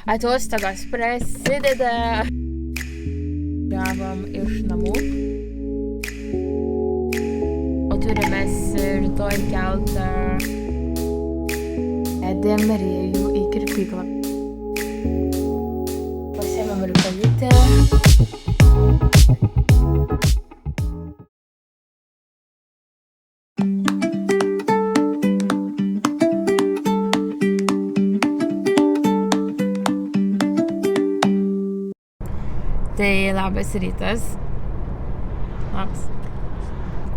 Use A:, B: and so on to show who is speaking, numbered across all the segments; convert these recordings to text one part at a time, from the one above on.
A: Atostogos prasideda. Gavom iš namų. O turimės rytoj keltą Marijų į kirpyklą. Pasiėmėm rūkalytę. Tai labas rytas. Labas.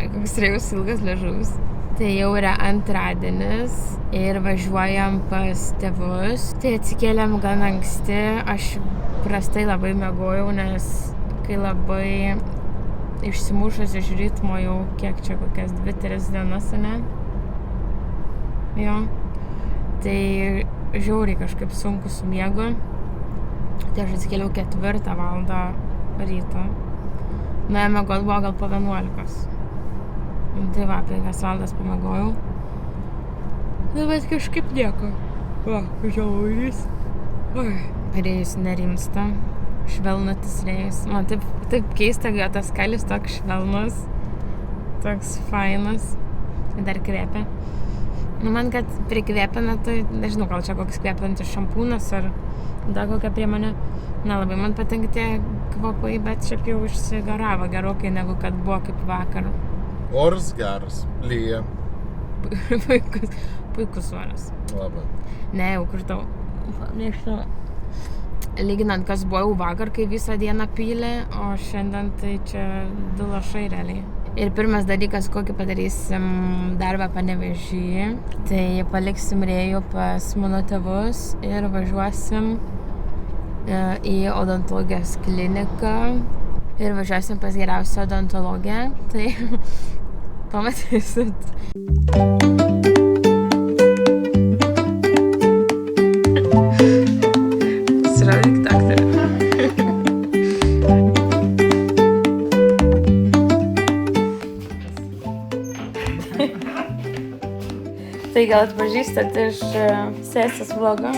A: Koks rėjus ilgas liežuvis. Tai jau yra antradienis ir važiuojam pas tėvus. Tai atsikėlėm gan anksti. Aš prastai labai miegojau, nes kai labai išsimušus iš ritmo jau kiek čia kokias 2-3 dienas, ne? Jo. Tai žiauriai kažkaip sunku su miegu. Tai aš atsikėliau 4 valandą ryto. Nuėjau miegot buvo gal po 11. Tai va, 5 valandas pamiegojau. Nu, bet kažkaip nieko. Va, žiaurys. Rėjus nerimsta. Švelnutis Rėjus. Man taip keista, kad tas kalis toks švelnus. Toks fainas. Dar kvepia. Nu, man kad prikvėpina, tai nežinau, gal čia koks kvėpinantis šampūnas ar dar kokią priemonę. Nelabai man patinka tie kvapai, bet šiaip jau išsigaravo gerokai, negu kad buvo kaip vakar.
B: Oras geras, lyja.
A: Puikus oras.
B: Labai.
A: Ne, jau kur tau, nežinau, lyginant, kas buvo jau vakar, kai visą dieną pylė, o šiandien tai čia 2 lašai realiai. Ir pirmas dalykas, kokį padarysim darbą Panevėžy, tai paliksim Rėjų pas mano tėvus ir važiuosim į odontologijos kliniką ir važiuosim pas geriausią odontologę, tai pamatysit. Pasirodyk daktarą. Tai gal atpažįstat iš sesės vlogo.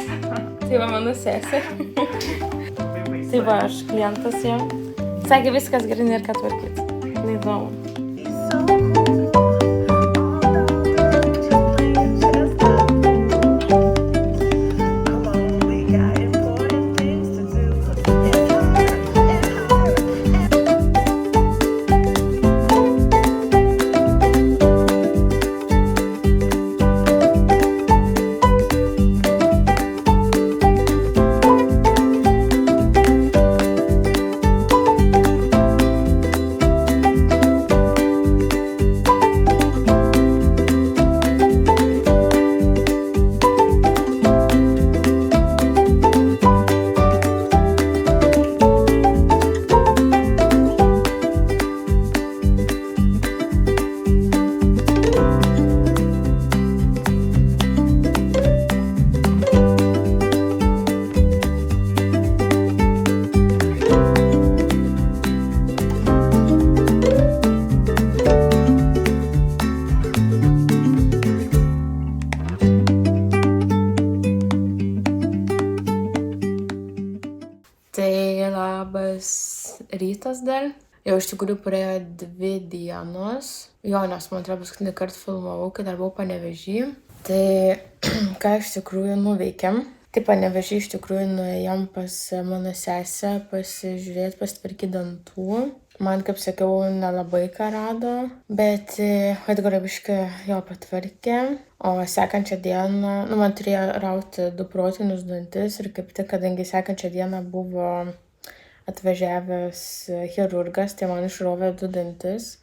A: Tai va mano sesė. Tai va aš klientas jo. Sakė viskas gerai, nėra ką tvarkyti. Neįdomu. Rytas dar. Jau iš tikrųjų praėjo 2 dienos. Jo, nes man atrodo paskutinį kartą filmavau, kai dar buvau Panevėžy. Tai ką iš tikrųjų nuveikėm. Tai Panevėžy iš tikrųjų nuėjom pas mano sesę pasižiūrėti, pasitvarkyti dantų. Man, kaip sakiau, nelabai ką rado, bet Edgarą biškį jo patvarkė. O sekančią dieną, man turėjo rauti 2 protinius dantis ir kaip tik, kadangi sekančią dieną buvo atvažiavęs chirurgas, tai man išrovė 2 dantis,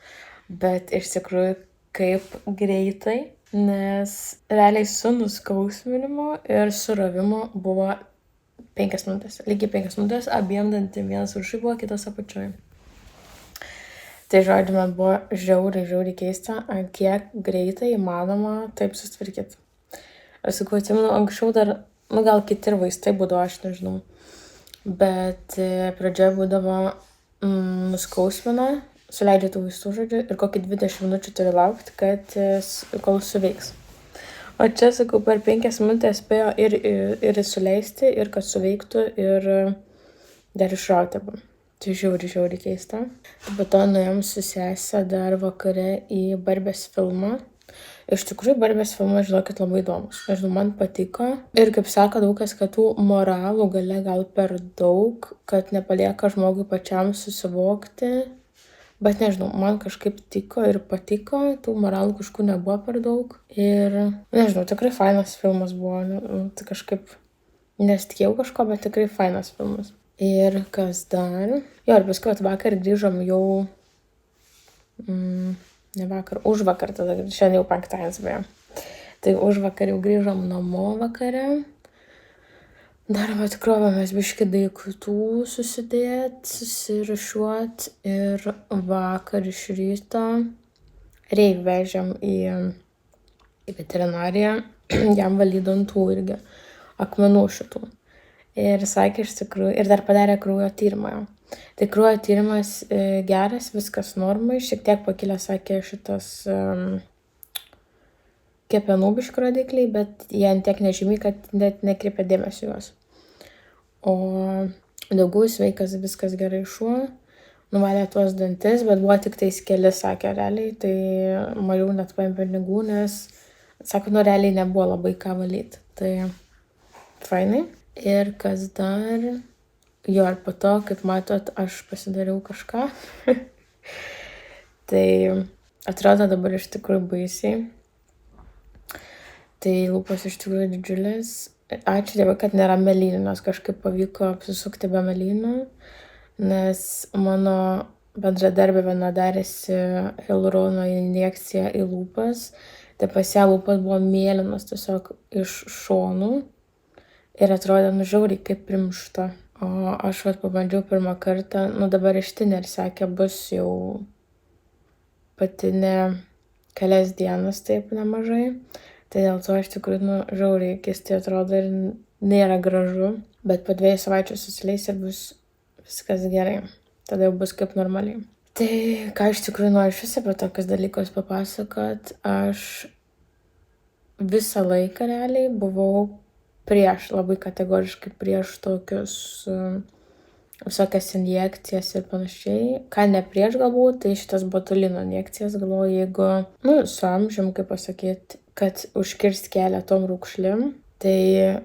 A: bet iš tikrųjų kaip greitai, nes realiai su nuskausminimu ir surovimu buvo 5 minutės, lygiai 5 minutės, abiem dantim, vienas viršuj buvo, kitas apačioj. Tai žodžiu, man buvo žiauriai keista, kiek greitai įmanoma taip susitvarkyti. Aš sakau, atsimenu, anksčiau dar, gal kiti ir vaistai būdavo, aš nežinau. Bet pradžioje būdavo nuskausmina, suleidžia tų vaistų žodžiu ir kokį 20 minučių turi laukti, kad kol suveiks. O čia, sakau, per 5 minutės spėjo ir suleisti, ir kad suveiktų, ir dar išrauti. Tai žiauri keista. Po to nuėjom su sese dar vakare į Barbės filmą. Iš tikrųjų, Barbės filmas, žinokit, labai įdomus. Nežinau, man patiko. Ir kaip sako daug kas, kad tų moralų gale gal per daug, kad nepalieka žmogui pačiam susivokti. Bet nežinau, man kažkaip tiko ir patiko, tų moralų kažkur nebuvo per daug. Ir nežinau, tikrai fainas filmas buvo. Tai kažkaip nesitikėjau kažko, bet tikrai fainas filmas. Ir kas dar? Jo, ir paskui vakar grįžom jau, ne vakar, užvakar, tada šiandien jau 5. beje. Tai užvakar jau grįžom namo vakare. Dar atkrovėmės biškį daiktų susidėt, susirašiuot ir vakar iš ryto Reik vežėm į veterinariją, jam valyt dantų irgi, akmenų šitų. Ir sakė iš tikrųjų, ir dar padarė kraujo tyrimą. Tai kraujo tyrimas geras, viskas normai, šiek tiek pakilė, sakė, šitas kepenų biškį rodikliai, bet jie ant tiek nežymiai, kad net nekreipia dėmesio juos. O daugiau sveikas, viskas gerai šuo, nuvalė tuos dantis, bet buvo tik tais keli, sakė, realiai, tai mažiau net paėmė pinigų, nes, sako, realiai nebuvo labai ką valyti. Tai fainai. Ir kas dar, jo, ir po to, kaip matot, aš pasidariau kažką. Tai atrodo dabar iš tikrųjų baisiai. Tai lūpos iš tikrųjų didžiulės. Ačiū Dievui, kad nėra mėlynių, nes kažkaip pavyko apsisukti be mėlynių, nes mano bendradarbė viena darėsi hialurono injekciją į lūpas, tai pas ją lūpas buvo mėlynos tiesiog iš šonų ir atrodė žiauriai kaip primšta. O aš pabandžiau pirmą kartą, dabar ištinė ir sakė, bus jau patinė kelias dienas taip nemažai. Tai dėl to iš tikrųjų žiauriai keistai atrodo ir nėra gražu, bet po 2 savaičių susileis ir bus viskas gerai. Tada jau bus kaip normaliai. Tai ką iš tikrųjų noriu iš viso apie tokius dalykus papasakot, aš visą laiką realiai buvau prieš, labai kategoriškai prieš tokius visokias injekcijas ir panašiai. Ką ne prieš galbūt, tai šitas botulino injekcijas galvoju, jeigu, su amžium, kaip pasakyti, kad užkirst kelią tom raukšlim, tai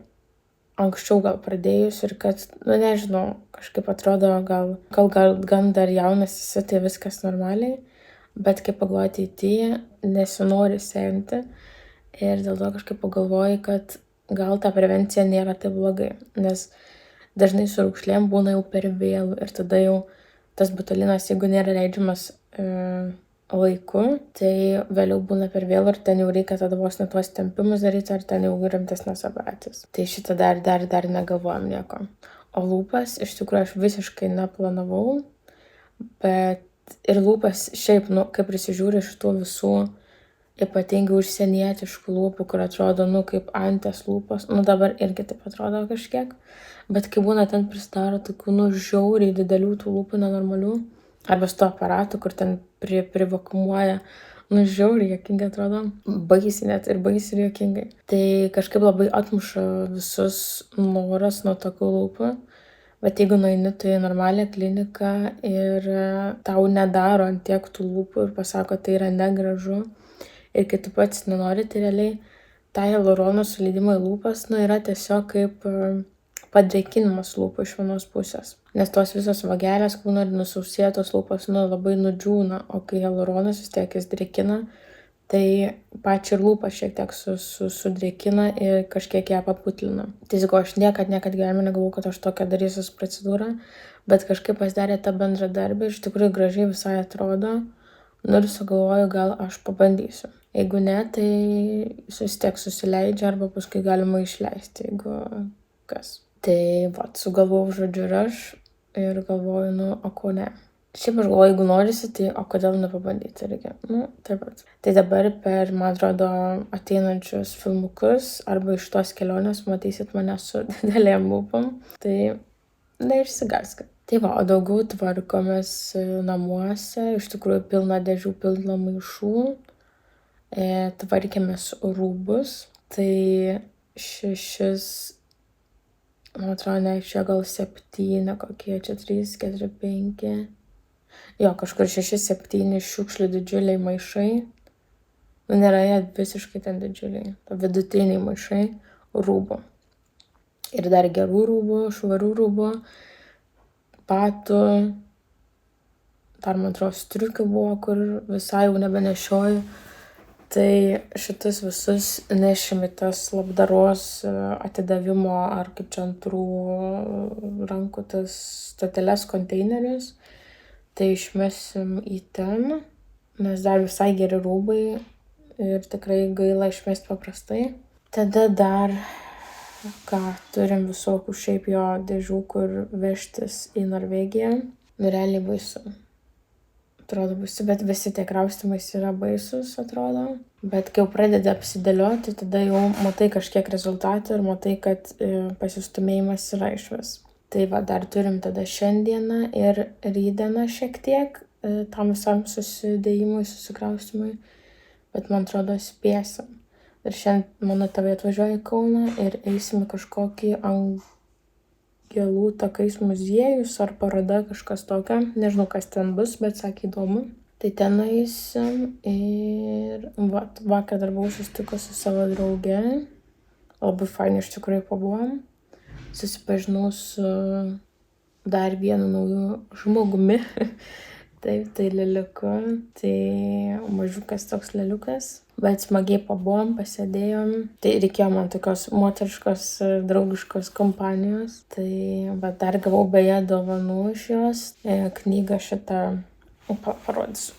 A: anksčiau gal pradėjus ir kad, nežinau, kažkaip atrodo, gal gan dar jaunas esi, tai viskas normaliai, bet kaip pagalvoju ateityje, nesinori senti ir dėl to kažkaip pagalvoju, kad gal ta prevencija nėra taip blogai, nes dažnai su raukšlėm būna jau per vėlų ir tada jau tas botulinas, jeigu nėra leidžiamas laiku, tai vėliau būna per vėlų ir ten jau reikia tada vos net tuos tempimus daryti, ar ten jau rimtesnės operacijos. Tai šitą dar negalvojam nieko. O lūpas, iš tikrųjų, aš visiškai neplanavau, bet ir lūpas šiaip, kaip prisižiūri šitų visų ypatingai užsienietiškų lūpų, kur atrodo, kaip antės lūpos, dabar irgi taip atrodo kažkiek, bet kai būna ten prisidaro tokių, žiauriai didelių tų lūpų nenormalių, arba su to aparatu, kur ten privakuumuoja, žiauriai juokingai atrodo, baisiai net ir baisiai juokingai. Tai kažkaip labai atmuša visus noras nuo tokių lūpų, bet jeigu nueini tu į normalią kliniką ir tau nedaro ant tiek tų lūpų ir pasako, tai yra negražu, ir kai tu pats nenori, tai realiai ta hialurono suleidimo į lūpas, yra tiesiog kaip padrėkinimas lūpų iš vienos pusės. Nes tos visos vagelės, būna nusausėtos lūpos, labai nudžiūna, o kai hialuronas vis tiek jis drėkina, tai pačią ir lūpą šiek tiek sudrėkina ir kažkiek ją paputlina. Tai sakau, aš niekad gyvenime negalvojau, kad aš tokią darysiu procedūrą, bet kažkaip pasidarė ta bendradarbė, iš tikrųjų gražiai visai atrodo. Ir sugalvoju, gal aš pabandysiu. Jeigu ne, tai vis tiek susileidžia arba paskui galima išleisti, jeigu kas. Tai sugalvojau žodžiu ir aš ir galvoju, o ko ne. Šiaip aš galvoju, jeigu norisi, tai o kodėl nepabandyti irgi. Taip pat. Tai dabar per, man atrodo, ateinančius filmukus arba iš tos kelionės matysit mane su didelėm lūpom. Tai neišsigąskit. Tai o daugiau tvarkomės namuose, iš tikrųjų pilna dėžių, pilna maišų, tvarkėmės rūbus, Tai 6, man atrodo, ne, čia gal 7, kokie čia 3, 4, 5. Jo, kažkur 6-7 šiukšlių didžiuliai maišai. Nu, nėra jie visiškai ten didžiuliai. Vidutiniai maišai rūbų. Ir dar gerų rūbų, švarių rūbų, batų. Dar, man atrodo, striukių buvo, kur visai jau nebenešioju. Tai šitus visus nešim į tas labdaros atidavimo ar kaip čia antrų rankų tas stoteles konteinerius. Tai išmesim į ten, nes dar visai geri rūbai ir tikrai gaila išmesti paprastai. Tada dar, turim visokių šiaip jo dėžių, kur vežtis į Norvegiją. Realiai baisu. Atrodo baisu, bet visi tie kraustymais yra baisus, atrodo. Bet kai jau pradedi apsidėlioti, tada jau matai kažkiek rezultatų ir matai, kad pasistumėjimas yra išvis. Tai va, dar turim tada šiandieną ir rytdieną šiek tiek tam visam susidėjimui, susikraustymui. Bet man atrodo spėsim. Ir šiandien mano tėvai atvažiuoja į Kauną ir eisim į kažkokį Angelų takais muziejus ar paroda kažkas tokio. Nežinau, kas ten bus, bet sakė įdomu. Tai ten eisim ir vakar dar buvau susitikusi su savo drauge. Labai fainai iš tikrųjų pabuvom. Susipažinau su dar vienu nauju žmogumi. Taip, tai leliuku. Tai mažiukas toks leliukas. Bet smagiai pabuvom, pasėdėjom. Tai reikėjo man tokios moteriškos, draugiškos kompanijos. Tai bet dar gavau beje dovanų iš jos. Knygą šitą parodysiu.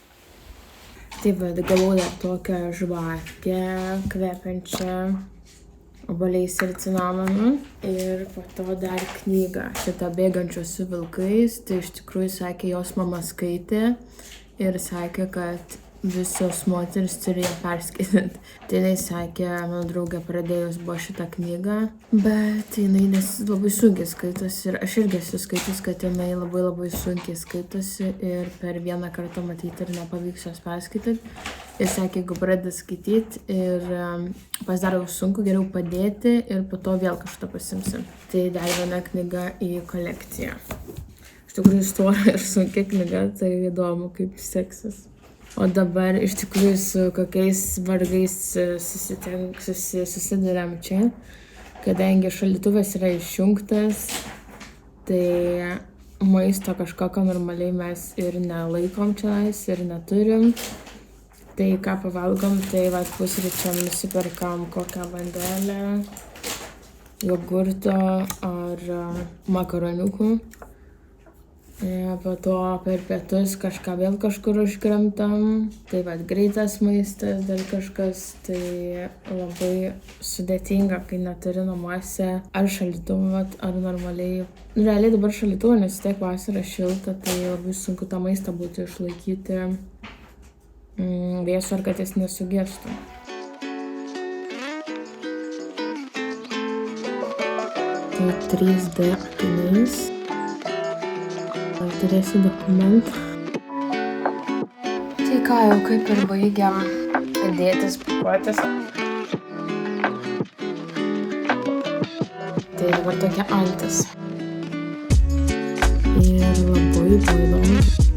A: Tai bet gavau dar tokią žvakę, kvepiančią obuoliais ir cinamonu. Ir po to dar knygą, šitą Bėgančios su vilkais. Tai iš tikrųjų sakė, jos mama skaitė ir sakė, kad visos moteris turi ją perskaityti. Tai jinai sakė, mano draugė pradėjus buvo šitą knygą, bet jinai labai sunkiai skaitosi ir aš irgi esu skaičius, kad jinai labai sunkiai skaitosi ir per vieną kartą matyti ir nepavyks jos perskaityti. Ir sakė, jeigu pradeda skaityti ir pasidaro sunku, geriau padėti ir po to vėl kažką pasimsi. Tai dar viena knyga į kolekciją. Iš tikrųjų stora ir sunkia knyga, tai įdomu, kaip seksis. O dabar iš tikrųjų su kokiais vargais susiduriam čia, kadangi šaldytuvas yra išjungtas, tai maisto kažkokio normaliai mes ir nelaikom čionais ir neturim. Tai ką pavalgom, tai pusryčiam nusipirkam kokią bandelę, jogurto ar makaroniukų. Po to per pietus kažką vėl kažkur užkremtam. Tai greitas maistas, dar kažkas. Tai labai sudėtinga, kai neturi namuose ar šaldytuvo, ar normaliai. Realiai dabar šaldytuvo, nes tiek vasara šilta, tai labai sunku tą maistą būtų išlaikyti vėsų, ar kad jis nesugestų. Tai 3D akiniais. Turėsiu dokumentą. Tai ką, jau kaip ir baigiam dėtis pakuotės. Tai dabar tokia antis. Ir labai įdomu.